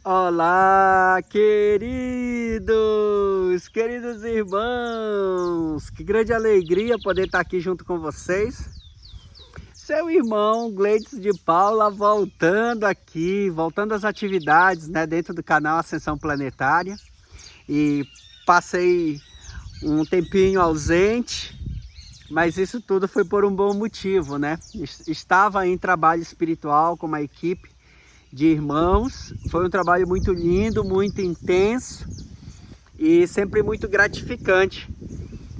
Olá, queridos irmãos, que grande alegria poder estar aqui junto com vocês. Seu irmão Gleides de Paula voltando aqui, voltando às atividades, né, dentro do canal Ascensão Planetária. E passei um tempinho ausente, mas isso tudo foi por um bom motivo, né? Estava em trabalho espiritual com uma equipe de irmãos. Foi um trabalho muito lindo, muito intenso e sempre muito gratificante.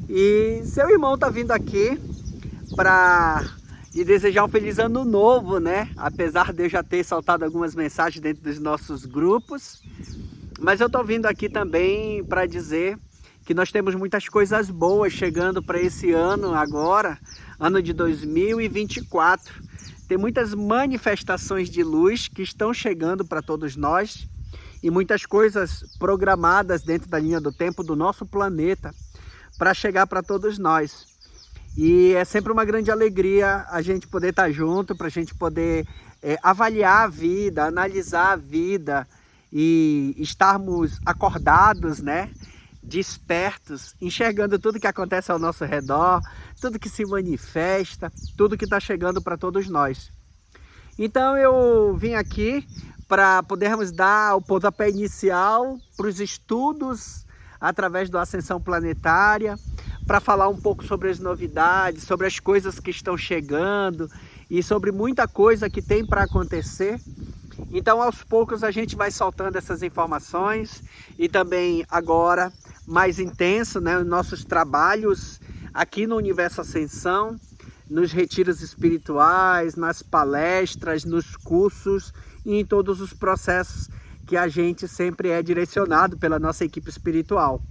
E seu irmão está vindo aqui para lhe desejar um feliz ano novo, né? Apesar de eu já ter soltado algumas mensagens dentro dos nossos grupos, mas eu estou vindo aqui também para dizer que nós temos muitas coisas boas chegando para esse ano agora, ano de 2024. Tem muitas manifestações de luz que estão chegando para todos nós e muitas coisas programadas dentro da linha do tempo do nosso planeta para chegar para todos nós. E é sempre uma grande alegria a gente poder estar junto, para a gente poder avaliar a vida, analisar a vida e estarmos acordados, né? Despertos, enxergando tudo que acontece ao nosso redor, tudo que se manifesta, tudo que está chegando para todos nós. Então eu vim aqui para podermos dar o pontapé inicial para os estudos através do Ascensão Planetária, para falar um pouco sobre as novidades, sobre as coisas que estão chegando e sobre muita coisa que tem para acontecer. Então aos poucos a gente vai soltando essas informações e também agora mais intenso, né, os nossos trabalhos aqui no Universo Ascensão, nos retiros espirituais, nas palestras, nos cursos e em todos os processos que a gente sempre é direcionado pela nossa equipe espiritual.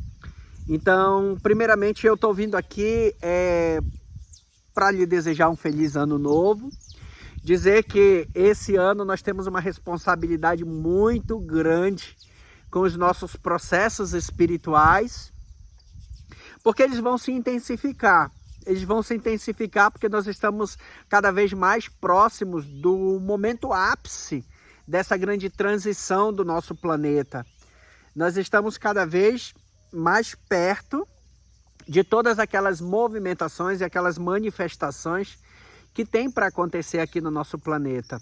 Então, primeiramente eu estou vindo aqui para lhe desejar um feliz ano novo, dizer que esse ano nós temos uma responsabilidade muito grande com os nossos processos espirituais, porque eles vão se intensificar. Eles vão se intensificar porque nós estamos cada vez mais próximos do momento ápice dessa grande transição do nosso planeta. Nós estamos cada vez mais perto de todas aquelas movimentações e aquelas manifestações que tem para acontecer aqui no nosso planeta.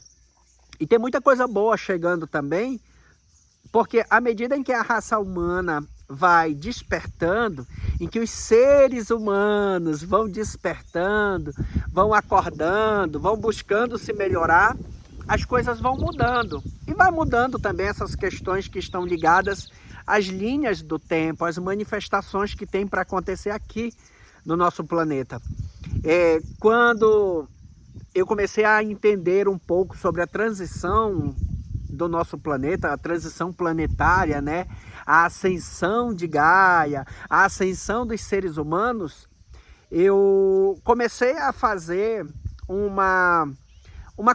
E tem muita coisa boa chegando também, porque à medida em que a raça humana vai despertando, em que os seres humanos vão despertando, vão acordando, vão buscando se melhorar, as coisas vão mudando. E vai mudando também essas questões que estão ligadas às linhas do tempo, às manifestações que tem para acontecer aqui no nosso planeta. Quando eu comecei a entender um pouco sobre a transição do nosso planeta, a transição planetária, né? A ascensão de Gaia, a ascensão dos seres humanos, eu comecei a fazer uma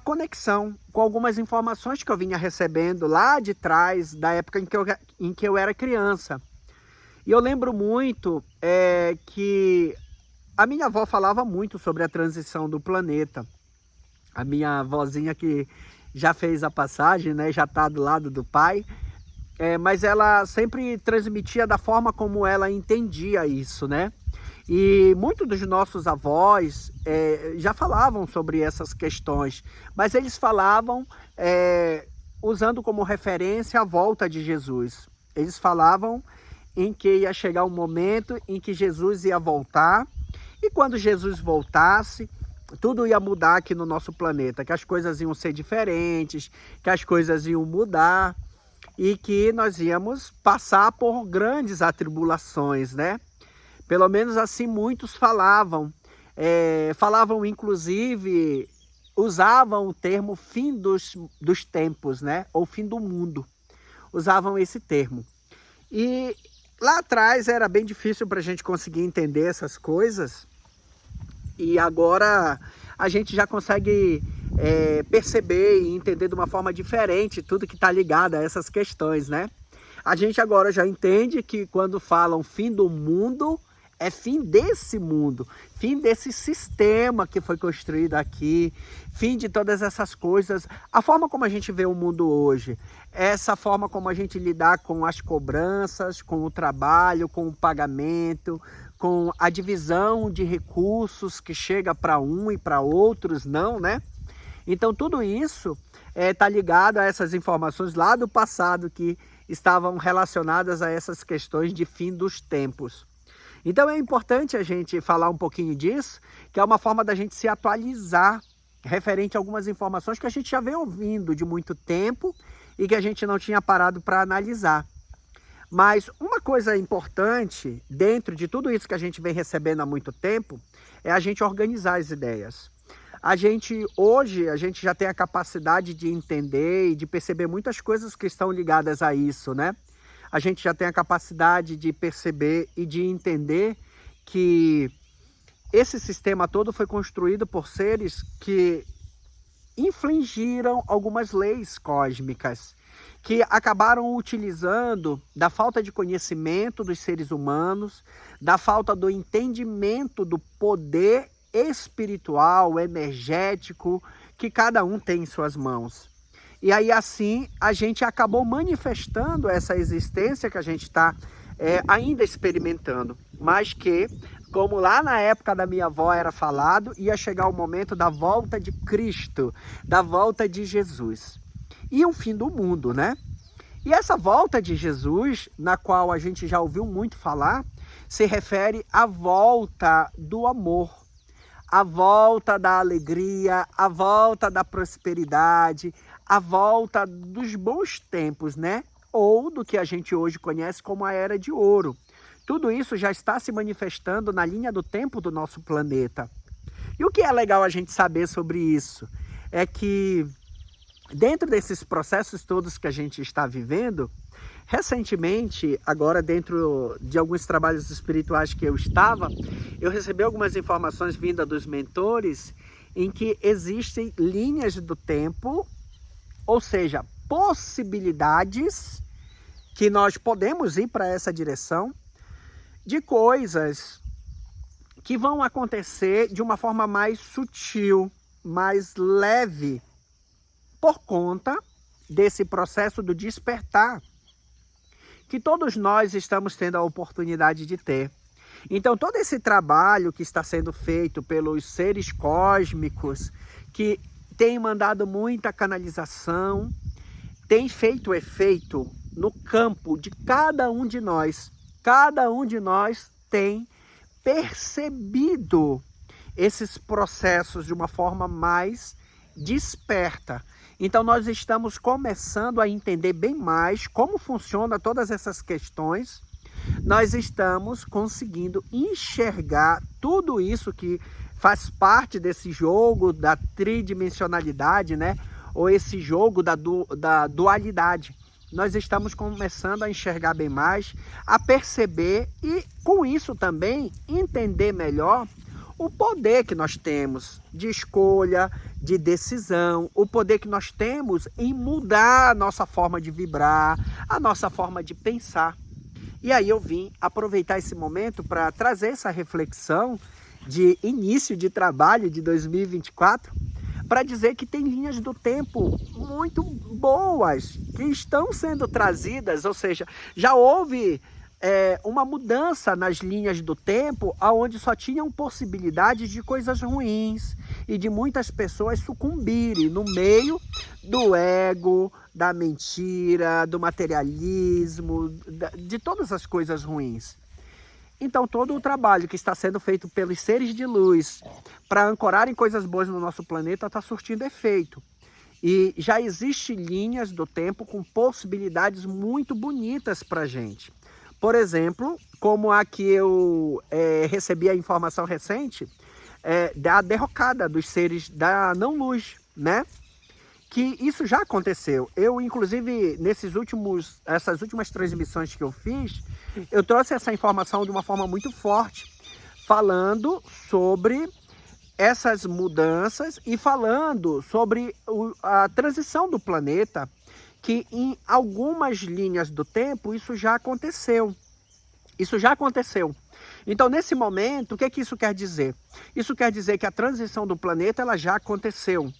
conexão com algumas informações que eu vinha recebendo lá de trás, da época em que eu era criança. E eu lembro muito que a minha avó falava muito sobre a transição do planeta. A minha avózinha que já fez a passagem, né, já está do lado do pai, mas ela sempre transmitia da forma como ela entendia isso, né? E muitos dos nossos avós já falavam sobre essas questões, mas eles falavam usando como referência a volta de Jesus. Eles falavam em que ia chegar um momento em que Jesus ia voltar, e quando Jesus voltasse, tudo ia mudar aqui no nosso planeta, que as coisas iam ser diferentes, que as coisas iam mudar e que nós íamos passar por grandes atribulações, né? Pelo menos assim muitos falavam. Falavam inclusive, usavam o termo fim dos tempos, né? Ou fim do mundo. Usavam esse termo. E lá atrás era bem difícil para a gente conseguir entender essas coisas. E agora a gente já consegue perceber e entender de uma forma diferente tudo que está ligado a essas questões, né? A gente agora já entende que quando falam fim do mundo, é fim desse mundo, fim desse sistema que foi construído aqui, fim de todas essas coisas. A forma como a gente vê o mundo hoje, essa forma como a gente lidar com as cobranças, com o trabalho, com o pagamento, com a divisão de recursos que chega para um e para outros não, né? Então tudo isso está ligado a essas informações lá do passado que estavam relacionadas a essas questões de fim dos tempos. Então é importante a gente falar um pouquinho disso, que é uma forma da gente se atualizar referente a algumas informações que a gente já vem ouvindo de muito tempo e que a gente não tinha parado para analisar. Mas uma coisa importante dentro de tudo isso que a gente vem recebendo há muito tempo é a gente organizar as ideias. Hoje a gente já tem a capacidade de entender e de perceber muitas coisas que estão ligadas a isso, né? A gente já tem a capacidade de perceber e de entender que esse sistema todo foi construído por seres que infligiram algumas leis cósmicas, que acabaram utilizando da falta de conhecimento dos seres humanos, da falta do entendimento do poder espiritual, energético, que cada um tem em suas mãos. E aí assim a gente acabou manifestando essa existência que a gente está ainda experimentando, mas que, como lá na época da minha avó era falado, ia chegar o momento da volta de Cristo, da volta de Jesus. E o fim do mundo, né? E essa volta de Jesus, na qual a gente já ouviu muito falar, se refere à volta do amor, a volta da alegria, a volta da prosperidade, a volta dos bons tempos, né? Ou do que a gente hoje conhece como a Era de Ouro. Tudo isso já está se manifestando na linha do tempo do nosso planeta. E o que é legal a gente saber sobre isso é que dentro desses processos todos que a gente está vivendo, recentemente, agora dentro de alguns trabalhos espirituais que eu estava, eu recebi algumas informações vindas dos mentores em que existem linhas do tempo, ou seja, possibilidades que nós podemos ir para essa direção de coisas que vão acontecer de uma forma mais sutil, mais leve, por conta desse processo do despertar que todos nós estamos tendo a oportunidade de ter. Então todo esse trabalho que está sendo feito pelos seres cósmicos, que tem mandado muita canalização, tem feito efeito no campo de cada um de nós. Cada um de nós tem percebido esses processos de uma forma mais desperta. Então nós estamos começando a entender bem mais como funciona todas essas questões. Nós estamos conseguindo enxergar tudo isso que faz parte desse jogo da tridimensionalidade, né? Ou esse jogo da dualidade. Nós estamos começando a enxergar bem mais, a perceber e com isso também entender melhor o poder que nós temos de escolha, de decisão, o poder que nós temos em mudar a nossa forma de vibrar, a nossa forma de pensar. E aí eu vim aproveitar esse momento para trazer essa reflexão de início de trabalho de 2024, para dizer que tem linhas do tempo muito boas que estão sendo trazidas, ou seja, já houve uma mudança nas linhas do tempo onde só tinham possibilidades de coisas ruins e de muitas pessoas sucumbirem no meio do ego, da mentira, do materialismo, de todas as coisas ruins. Então todo o trabalho que está sendo feito pelos seres de luz para ancorarem coisas boas no nosso planeta está surtindo efeito. E já existem linhas do tempo com possibilidades muito bonitas para a gente. Por exemplo, como a que eu recebi a informação recente da derrocada dos seres da não-luz, né? Que isso já aconteceu. Eu, inclusive, essas últimas transmissões que eu fiz, eu trouxe essa informação de uma forma muito forte, falando sobre essas mudanças e falando sobre a transição do planeta, que em algumas linhas do tempo isso já aconteceu. Isso já aconteceu. Então, nesse momento, o que é que isso quer dizer? Isso quer dizer que a transição do planeta ela já aconteceu.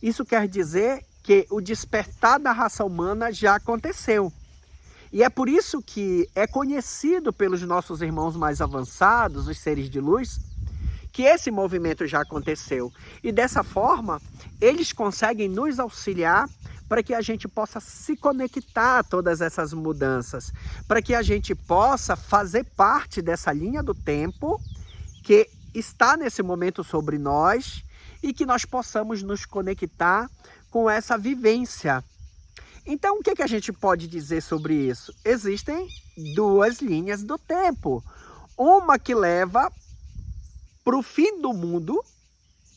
Isso quer dizer que o despertar da raça humana já aconteceu. E é por isso que é conhecido pelos nossos irmãos mais avançados, os seres de luz, que esse movimento já aconteceu. E dessa forma, eles conseguem nos auxiliar para que a gente possa se conectar a todas essas mudanças, para que a gente possa fazer parte dessa linha do tempo que está nesse momento sobre nós e que nós possamos nos conectar com essa vivência. Então, o que a gente pode dizer sobre isso? Existem duas linhas do tempo. Uma que leva para o fim do mundo,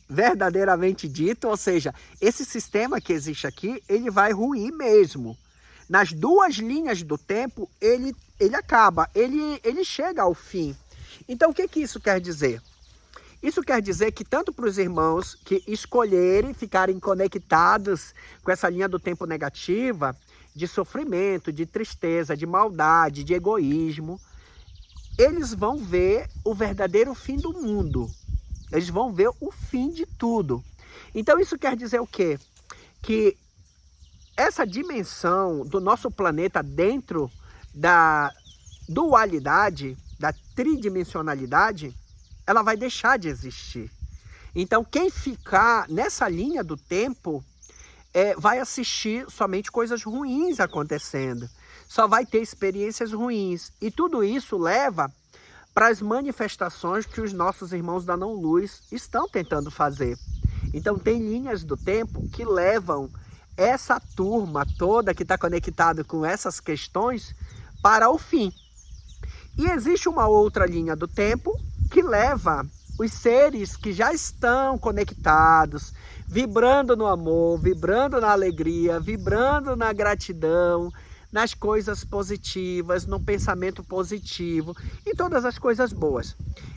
verdadeiramente dito, ou seja, esse sistema que existe aqui, ele vai ruir mesmo. Nas duas linhas do tempo, ele acaba, ele chega ao fim. Então, o que isso quer dizer? Isso quer dizer que tanto para os irmãos que escolherem ficarem conectados com essa linha do tempo negativa, de sofrimento, de tristeza, de maldade, de egoísmo, eles vão ver o verdadeiro fim do mundo. Eles vão ver o fim de tudo. Então isso quer dizer o quê? Que essa dimensão do nosso planeta dentro da dualidade, da tridimensionalidade, ela vai deixar de existir. Então quem ficar nessa linha do tempo vai assistir somente coisas ruins acontecendo. Só vai ter experiências ruins. E tudo isso leva para as manifestações que os nossos irmãos da não-luz estão tentando fazer. Então tem linhas do tempo que levam essa turma toda que está conectada com essas questões para o fim. E existe uma outra linha do tempo que leva os seres que já estão conectados, vibrando no amor, vibrando na alegria, vibrando na gratidão, nas coisas positivas, no pensamento positivo e todas as coisas boas.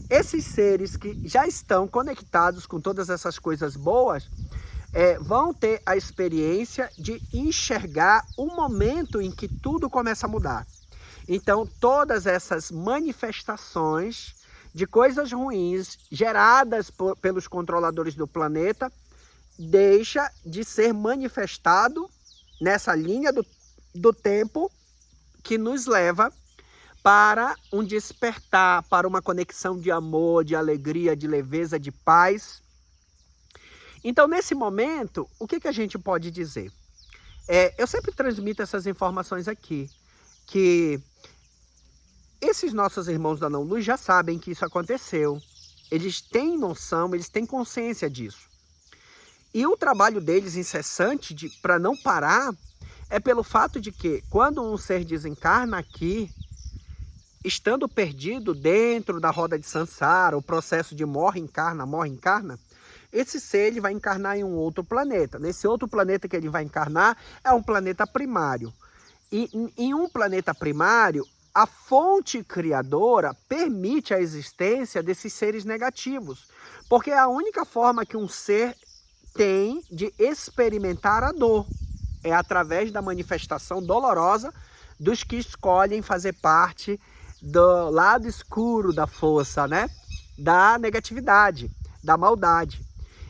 Esses seres que já estão conectados com todas essas coisas boas vão ter a experiência de enxergar o momento em que tudo começa a mudar. Então, todas essas manifestações de coisas ruins geradas pelos controladores do planeta deixa de ser manifestado nessa linha do tempo que nos leva para um despertar, para uma conexão de amor, de alegria, de leveza, de paz. Então, nesse momento, o que a gente pode dizer? Eu sempre transmito essas informações aqui, que esses nossos irmãos da não-luz já sabem que isso aconteceu. Eles têm noção, eles têm consciência disso. E o trabalho deles incessante para não parar é pelo fato de que quando um ser desencarna aqui, estando perdido dentro da roda de Sansara, o processo de morre, encarna, esse ser ele vai encarnar em um outro planeta. Nesse outro planeta que ele vai encarnar é um planeta primário. E em um planeta primário, a fonte criadora permite a existência desses seres negativos. Porque é a única forma que um ser tem de experimentar a dor. É através da manifestação dolorosa dos que escolhem fazer parte do lado escuro da força, né? Da negatividade, da maldade.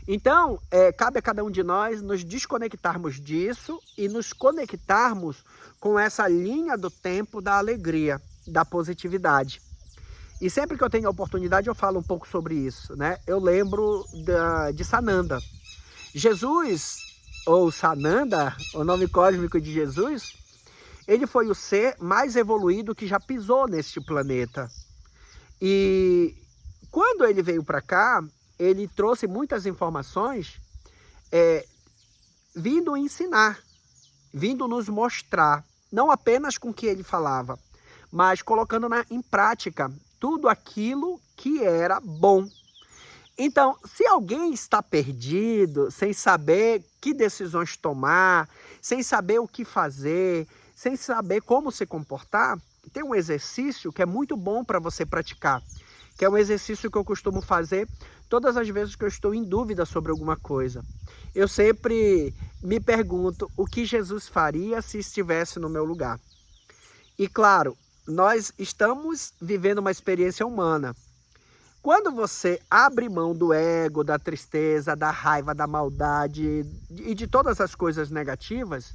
Então, cabe a cada um de nós nos desconectarmos disso e nos conectarmos com essa linha do tempo da alegria, da positividade. E sempre que eu tenho a oportunidade eu falo um pouco sobre isso, né? Eu lembro de Sananda. Jesus, ou Sananda, o nome cósmico de Jesus, ele foi o ser mais evoluído que já pisou neste planeta. E quando ele veio para cá, ele trouxe muitas informações vindo ensinar, vindo nos mostrar, não apenas com o que ele falava, mas colocando em prática tudo aquilo que era bom. Então, se alguém está perdido, sem saber que decisões tomar, sem saber o que fazer, sem saber como se comportar, tem um exercício que é muito bom para você praticar, que é um exercício que eu costumo fazer todas as vezes que eu estou em dúvida sobre alguma coisa. Eu sempre me pergunto o que Jesus faria se estivesse no meu lugar. E claro, nós estamos vivendo uma experiência humana. Quando você abre mão do ego, da tristeza, da raiva, da maldade e de todas as coisas negativas,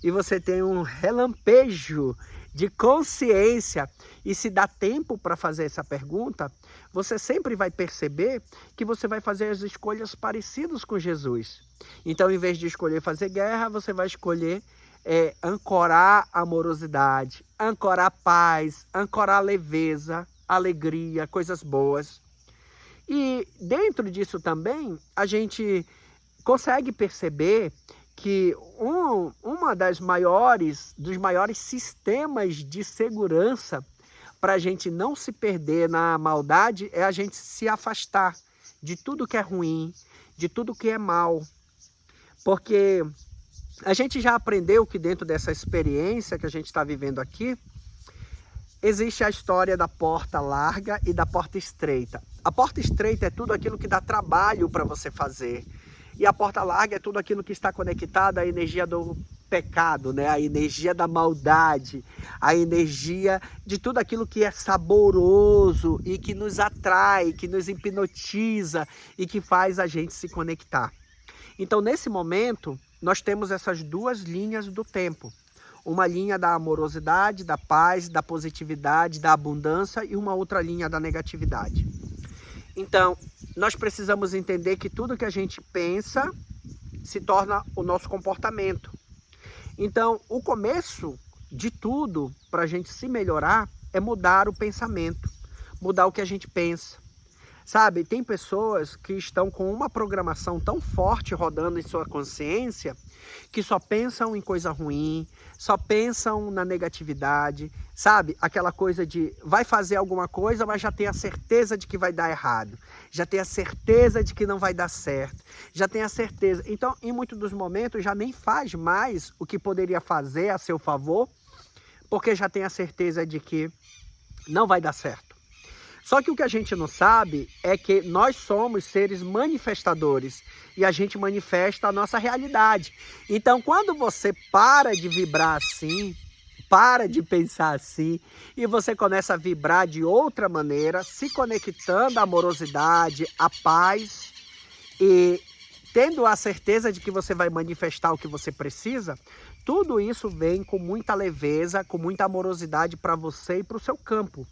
e você tem um relampejo de consciência e se dá tempo para fazer essa pergunta, você sempre vai perceber que você vai fazer as escolhas parecidas com Jesus. Então, em vez de escolher fazer guerra, você vai escolher ancorar amorosidade, ancorar paz, ancorar leveza, alegria, coisas boas. E dentro disso também, a gente consegue perceber que dos maiores sistemas de segurança para a gente não se perder na maldade é a gente se afastar de tudo que é ruim, de tudo que é mal. Porque a gente já aprendeu que dentro dessa experiência que a gente está vivendo aqui, existe a história da porta larga e da porta estreita. A porta estreita é tudo aquilo que dá trabalho para você fazer. E a porta larga é tudo aquilo que está conectado à energia do pecado, né? A energia da maldade, a energia de tudo aquilo que é saboroso e que nos atrai, que nos hipnotiza e que faz a gente se conectar. Então, nesse momento, nós temos essas duas linhas do tempo. Uma linha da amorosidade, da paz, da positividade, da abundância e uma outra linha da negatividade. Então, nós precisamos entender que tudo que a gente pensa se torna o nosso comportamento. Então, o começo de tudo para a gente se melhorar é mudar o pensamento, mudar o que a gente pensa. Sabe, tem pessoas que estão com uma programação tão forte rodando em sua consciência que só pensam em coisa ruim, só pensam na negatividade, sabe? Aquela coisa de vai fazer alguma coisa, mas já tem a certeza de que vai dar errado, já tem a certeza de que não vai dar certo, já tem a certeza. Então, em muitos dos momentos, já nem faz mais o que poderia fazer a seu favor, porque já tem a certeza de que não vai dar certo. Só que o que a gente não sabe é que nós somos seres manifestadores e a gente manifesta a nossa realidade. Então, quando você para de vibrar assim, para de pensar assim e você começa a vibrar de outra maneira, se conectando à amorosidade, à paz e tendo a certeza de que você vai manifestar o que você precisa, tudo isso vem com muita leveza, com muita amorosidade para você e para o seu campo.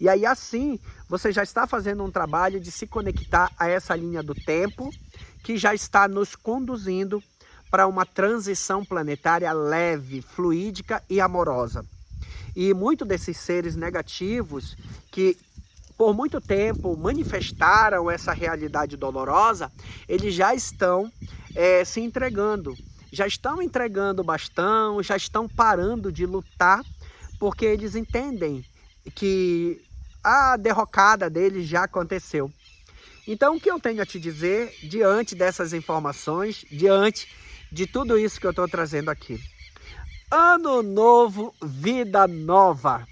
E aí assim, você já está fazendo um trabalho de se conectar a essa linha do tempo que já está nos conduzindo para uma transição planetária leve, fluídica e amorosa. E muitos desses seres negativos que por muito tempo manifestaram essa realidade dolorosa, eles já estão se entregando, já estão entregando o bastão, já estão parando de lutar, porque eles entendem que a derrocada deles já aconteceu. Então, o que eu tenho a te dizer diante dessas informações, diante de tudo isso que eu estou trazendo aqui? Ano novo, vida nova.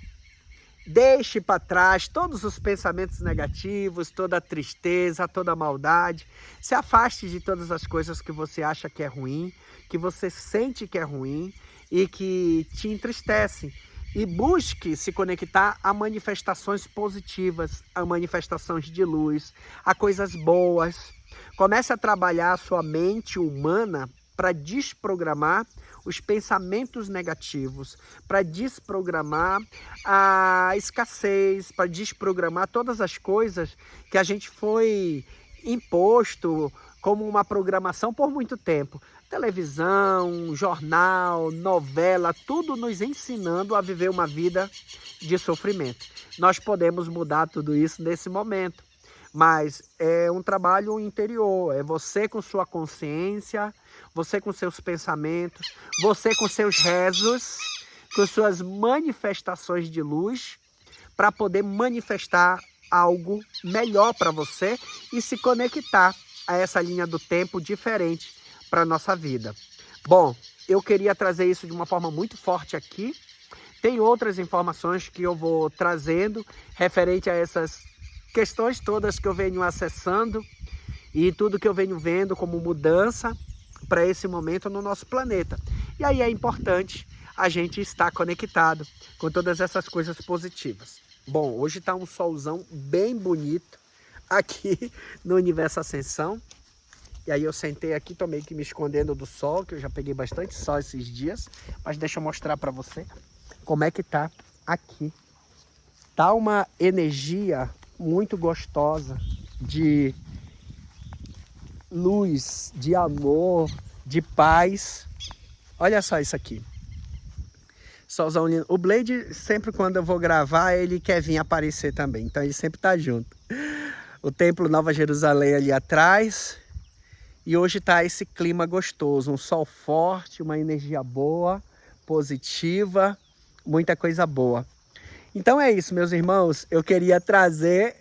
Deixe para trás todos os pensamentos negativos, toda a tristeza, toda a maldade. Se afaste de todas as coisas que você acha que é ruim, que você sente que é ruim e que te entristecem. E busque se conectar a manifestações positivas, a manifestações de luz, a coisas boas. Comece a trabalhar a sua mente humana para desprogramar os pensamentos negativos, para desprogramar a escassez, para desprogramar todas as coisas que a gente foi imposto como uma programação por muito tempo. Televisão, jornal, novela, tudo nos ensinando a viver uma vida de sofrimento. Nós podemos mudar tudo isso nesse momento, mas é um trabalho interior, é você com sua consciência, você com seus pensamentos, você com seus rezos, com suas manifestações de luz, para poder manifestar algo melhor para você e se conectar a essa linha do tempo diferente para a nossa vida. Bom, eu queria trazer isso de uma forma muito forte aqui. Tem outras informações que eu vou trazendo referente a essas questões todas que eu venho acessando e tudo que eu venho vendo como mudança para esse momento no nosso planeta. E aí é importante a gente está conectado com todas essas coisas positivas. Bom, hoje está um solzão bem bonito aqui no Universo Ascensão. E aí eu sentei aqui, tô meio que me escondendo do sol, que eu já peguei bastante sol esses dias. Mas deixa eu mostrar para você como é que tá aqui. Tá uma energia muito gostosa de luz, de amor, de paz. Olha só isso aqui. Solzão lindo. O Blade, sempre quando eu vou gravar, ele quer vir aparecer também. Então ele sempre tá junto. O Templo Nova Jerusalém ali atrás. E hoje tá esse clima gostoso. Um sol forte, uma energia boa, positiva, muita coisa boa. Então é isso, meus irmãos. Eu queria trazer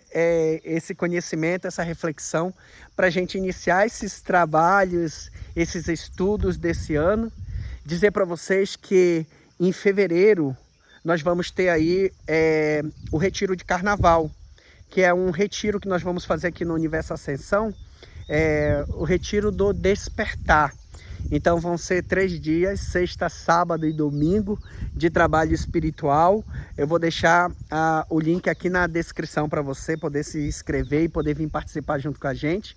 esse conhecimento, essa reflexão, para a gente iniciar esses trabalhos, esses estudos desse ano. Dizer para vocês que em fevereiro nós vamos ter aí o retiro de carnaval, que é um retiro que nós vamos fazer aqui no Universo Ascensão, o retiro do despertar. Então vão ser 3 dias, sexta, sábado e domingo, de trabalho espiritual. Eu vou deixar o link aqui na descrição para você poder se inscrever e poder vir participar junto com a gente.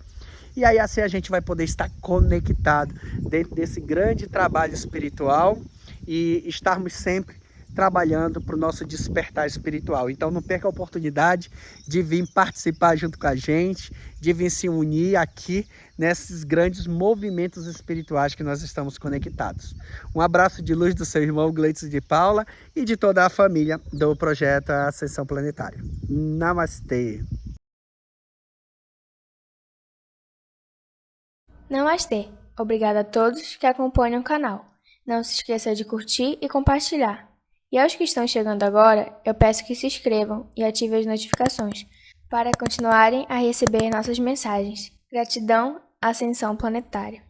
E aí assim a gente vai poder estar conectado dentro desse grande trabalho espiritual e estarmos sempre trabalhando para o nosso despertar espiritual. Então não perca a oportunidade de vir participar junto com a gente, de vir se unir aqui nesses grandes movimentos espirituais que nós estamos conectados. Um abraço de luz do seu irmão Gleitson de Paula e de toda a família do projeto Ascensão Planetária. Namastê! Namastê! Obrigada a todos que acompanham o canal. Não se esqueça de curtir e compartilhar. E aos que estão chegando agora, eu peço que se inscrevam e ativem as notificações para continuarem a receber nossas mensagens. Gratidão, Ascensão Planetária.